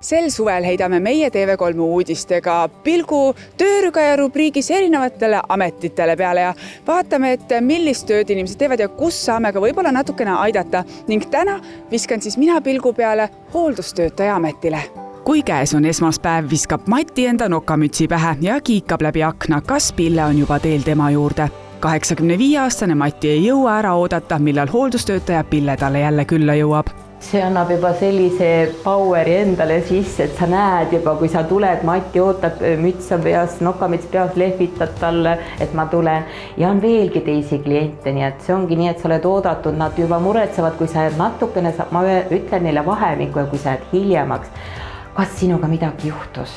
Sel suvel heidame meie TV3 uudistega pilgu töörüga ja rubriigis erinevatele ametitele peale ja vaatame, et millist tööd inimesed teevad ja kus saame ka võib-olla natukene aidata. Ning täna viskan siis mina pilgu peale hooldustöötaja ametile. Kui käes on esmaspäev, viskab Mati enda nokamütsi pähe ja kiikab läbi akna, kas Pille on juba teel tema juurde. 85-aastane Mati ei jõua ära oodata, millal hooldustöötaja Pille talle jälle külla jõuab. See annab juba sellise poweri endale sisse, et sa näed juba, kui sa tuled, Mati ootab, müts on peas, nokamüts peas, lehvitad talle, et ma tulen. Ja on veelgi teisi kliente, nii et see ongi nii, et sa oled oodatud, nad juba muretsevad, kui sa jääd natukene, ma ütlen neile vahemikku ja kui sa jääd hiljemaks, kas sinuga midagi juhtus?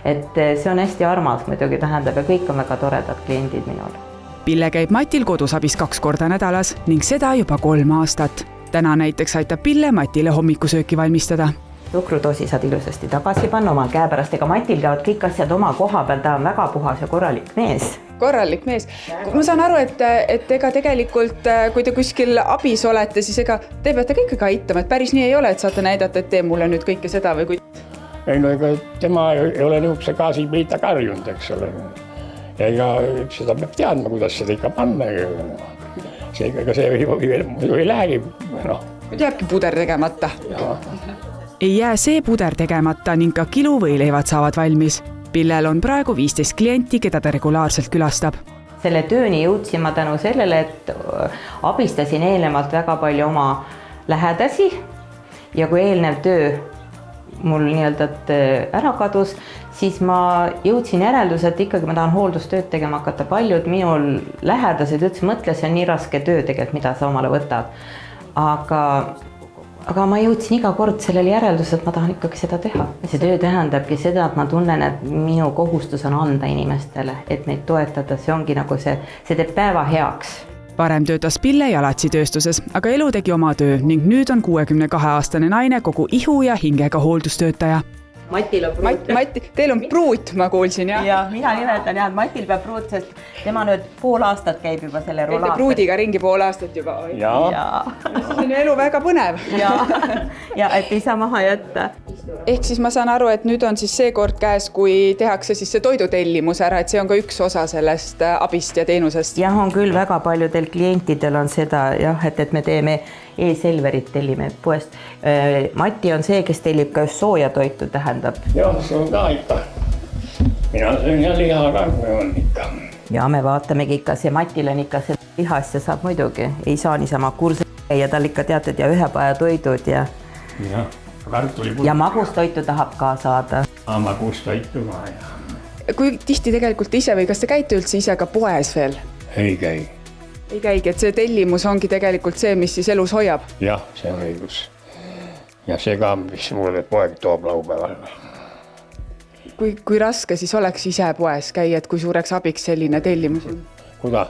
Et see on hästi armas muidugi tähendab ja kõik on väga toredad kliendid minul. Pille käib Matil kodus abis 2 korda nädalas ning seda juba 3 aastat. Täna näiteks aitab Pille Matile hommikusööki valmistada. Suhkrudoosi saad ilusasti tagasi panna omal käe pärast, ega Matil käivad kõik asjad oma koha peal, ta on väga puhas ja korralik mees. Korralik mees. Ma saan aru, et ega tegelikult, kui te kuskil abis olete, siis ega te peate ka ikkagi aitama, et päris nii ei ole, et saate näidata, et tee mulle nüüd kõike seda või kui... Ei, no ega tema ei ole niisuguse gaasipliita karjunud, eks ole. Ja ega seda peab teadma, kuidas seda ikka panna. Ega see ei lähegi. Jääbki puder tegemata. Ei jää see puder tegemata ning ka kiluvõileivad saavad valmis. Pillel on praegu 15 klienti, keda ta regulaarselt külastab. Selle tööni jõudsin ma tänu sellele, et abistasin eelnevalt väga palju oma lähedasi ja kui eelnev töö mul nii-öelda ära kadus, siis ma jõudsin järeldus, et ikkagi ma tahan hooldustööd tegema hakata. Paljud minul lähedased ütles, mõtle, see on nii raske töö tegelikult, mida sa omale võtad. Aga ma jõudsin iga kord sellele järeldus, et ma tahan ikkagi seda teha. See töö tähendabki seda, et ma tunnen, et minu kohustus on anda inimestele, et neid toetada. See ongi nagu see teeb päeva heaks. Varem töötas Pille jalatsitööstuses, aga elu tegi oma töö ning nüüd on 62-aastane naine kogu ihu ja hingega hooldustöötaja. Matil on pruut. Mati, teil on pruut, ma kuulsin, jah? Ja, mina nimetan, et Matil peab pruut, sest tema nüüd pool aastat käib juba selle rollaatri. Teete pruudiga ringi pool aastat juba. Ja. See on elu väga põnev. Ja, et ei saa maha jätta. Ehk siis ma saan aru, et nüüd on siis see kord käes, kui tehakse siis see toidutellimus ära, et see on ka üks osa sellest abist ja teenusest. Jah, on küll väga paljudel klientidel on seda, et me teeme e-Selverit tellime poest. Mati on see, kes tellib ka sooja toitu, tähendab. Jah, see on ka ikka. Mina söön ja liha ka, kui on ikka. Ja me vaatamegi ikka, see Matil on ikka see lihast ja saab muidugi. Ei saa niisama kursi ja tal ikka teatud ja ühepäeva toidud ja... Ja magustoitu tahab ka saada. Magustoitu ka, jah. Kui tihti tegelikult ise või kas te käite üldse ise ka poes veel? Ei käi. Ei käigi, et see tellimus ongi tegelikult see, mis siis elus hoiab? Jah, see on õigus. Ja see ka, mis mulle poeg toob laupäeval. Kui raske siis oleks ise poes käia, et kui suureks abiks selline tellimus on? Kuna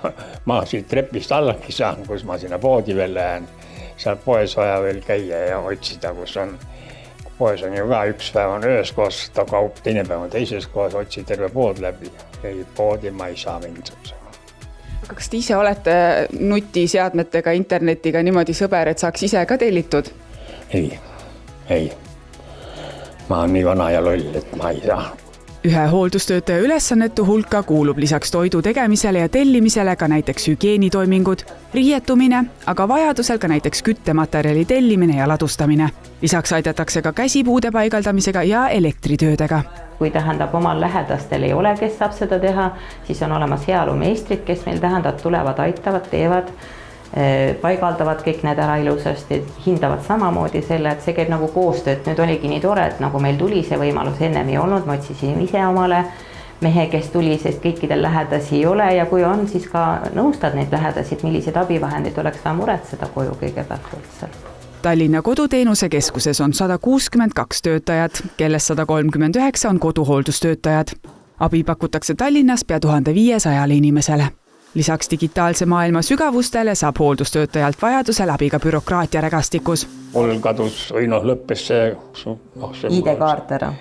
ma siit trepist allaki saan, kus ma sinna poodi veel lähen, seal poes vaja veel käia ja otsida, kus on. Poes on ju ka üks päev on ühes kohas, ta kaup, teine päev on teises kohas, otsi terve pood läbi. Ei poodi ma ei saa mingisuguse. Kas te ise olete nutiseadmetega, internetiga niimoodi sõber, et saaks ise ka tellitud? Ei. Ma olen nii vana ja loll, et ma ei saa. Ühe hooldustöötaja ülesannetu hulka kuulub lisaks toidu tegemisele ja tellimisele ka näiteks hügieenitoimingud, riietumine, aga vajadusel ka näiteks küttematerjali tellimine ja ladustamine. Lisaks aidatakse ka käsipuude paigaldamisega ja elektritöödega. Kui tähendab omal lähedastel ei ole, kes saab seda teha, siis on olemas heaolumeistrid, kes meil tähendab tulevad, aitavad, teevad, paigaldavad kõik need ära ilusasti, hindavad samamoodi selle, et see käib nagu koostööd. Nüüd oligi nii tore, et nagu meil tuli see võimalus ennem ei olnud, ma otsisin ise omale mehe, kes tuli, sest kõikidel lähedasi ei ole ja kui on, siis ka nõustad neid lähedasi, et millised abivahendid oleks vaja muretseda koju kõigepealt üldse. Tallinna koduteenuse keskuses on 162 töötajat, kellest 139 on koduhooldustöötajad. Abi pakutakse Tallinnas pea 1500 inimesele. Lisaks digitaalse maailma sügavustele saab hooldustöötajalt vajadusel abi ka bürokraatia rägastikus. Mul kadus või lõppes see... ID-kaart ära.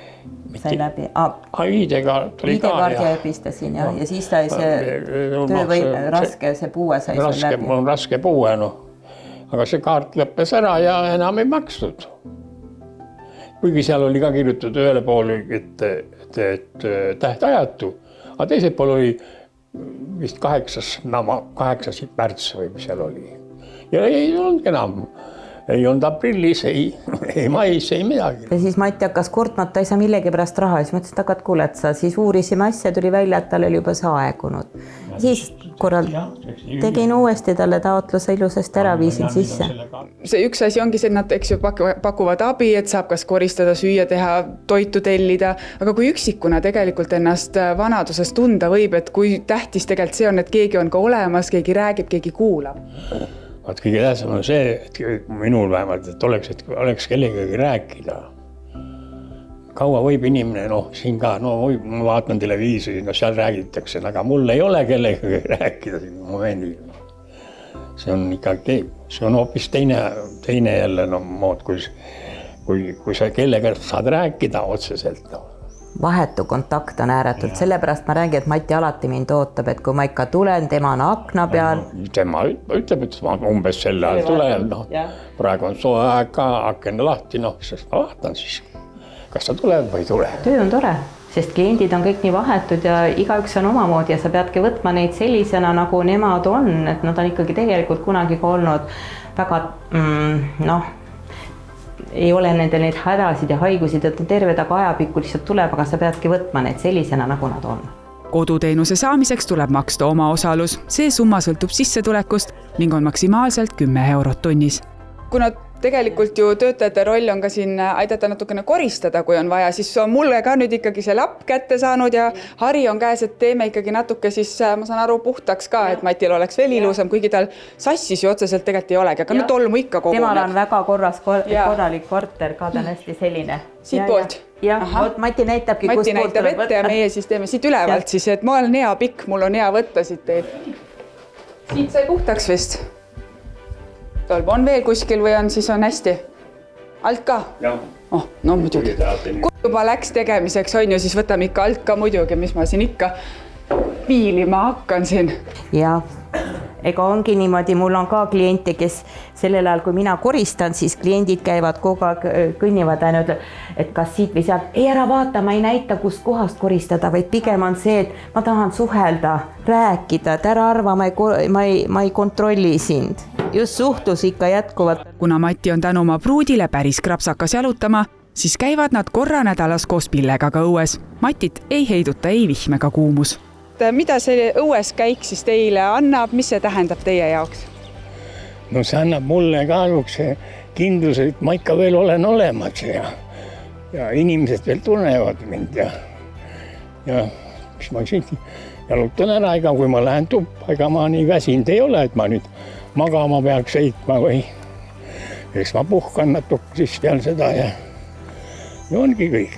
Sai läbi. ID-kaart oli ka. ID-kaardi epistasin ja siis sai see töö või raske, see puue sai sul läbi. Mul on raske puue, Aga see kaart lõppes ära ja enam ei makstud. kuigi seal oli ka kirjutatud ühele poole, et tähtajatu, aga teisel pool oli vist 8. märts või mis seal oli. Ja ei olnud enam. Ei olnud aprillis, ei mais, ei midagi. Ja siis Mati hakkas kurtma, et ta ei saa millegi pärast raha. Siis mõtlesin, et kuule, et sa siis uurisime asja, tuli välja, et tal oli juba see aegunud. Siis tegin uuesti talle taotluse ilusasti ära, viisin sisse. See üks asi ongi see, et nad eks ju pakuvad abi, et saab kas koristada, süüa teha, toitu tellida, aga kui üksikuna tegelikult ennast vanaduses tunda võib, et kui tähtis tegelikult see on, et keegi on ka olemas, keegi räägib, keegi kuulab. Kõige tähtsam on see, et minul vähemalt, et oleks kellegagi rääkida. Kaua võib inimene, siin ka, ma vaatan televiisori, seal räägitakse, aga mul ei ole kellegagi rääkida siin momendil. See on ikkagi, see on hoopis teine jälle mood, kui sa kellega saad rääkida otseselt. Vahetu kontakt on ääretult, sellepärast ma räägin, et Mati alati mind ootab, et kui ma ikka tulen, tema on akna peal. Tema ütleb, et ma umbes selle ajal tulen, praegu on soe aeg ka, aken lahti, siis ma vaatan siis, kas ta tuleb või ei tule. Töö on tore, sest kliendid on kõik nii vahetud ja igaüks on omamoodi ja sa peadki võtma neid sellisena, nagu nemad on, et nad on ikkagi tegelikult kunagi ka olnud väga, ei ole nendel neid hädasid ja haigusid, et terved, aga ajapikku lihtsalt tuleb, aga sa peadki võtma neid sellisena, nagu nad on. Koduteenuse saamiseks tuleb maksta oma osalus. See summa sõltub sissetulekust ning on maksimaalselt 10 eurot tunnis. Kuna tegelikult ju töötajate roll on ka siin aidata natukene koristada, kui on vaja, siis on mulle ka nüüd ikkagi see lapp kätte saanud ja Hari on käes, et teeme ikkagi natuke siis, ma saan aru, puhtaks ka, et Matil oleks veel ilusam, kuigi tal sassis ju otseselt tegelikult ei olegi, aga nüüd tolmu ikka koguneb. Temal on väga korralik korter ka, ta on hästi selline. Siit poolt? Jah, Mati näitabki, Mati näitab ette ja meie siis teeme siit ülevalt siis, et ma olen hea pikk, mul on hea võtta siit teil. Siit sai puhtaks vist. Tolb on veel kuskil või on siis on hästi? Alt ka? Jah. No muidugi. Kui juba läks tegemiseks on ju, siis võtame ikka alt ka muidugi, mis ma siin ikka piilima hakkan siin. Ja, ega ongi niimoodi, mul on ka kliente, kes sellel ajal, kui mina koristan, siis kliendid käivad kogu aeg, kõnnivad ja ütleb, et kas siit või sealt. Ei ära vaata, ma ei näita, kust kohast koristada, vaid pigem on see, et ma tahan suhelda, rääkida, et ära arva, ma ei kontrolli sind. Just suhtlus ikka jätkuvad. Kuna Mati on tänu oma pruudile päris krapsakas jalutama, siis käivad nad korra nädalas koos Pillega ka õues. Matit ei heiduta ei vihm ega kuumus. Mida see õues käik siis teile annab, mis see tähendab teie jaoks? No see annab mulle ka kindluse, et ma ikka veel olen olemas ja inimesed veel tunnevad mind ja mis ma siin jalutan ära, ega kui ma lähen tuppa, ega ma nii väsinud ei ole, et ma nüüd magama peaks heitma või eks ma puhkan natuke siis peal seda ja ongi kõik.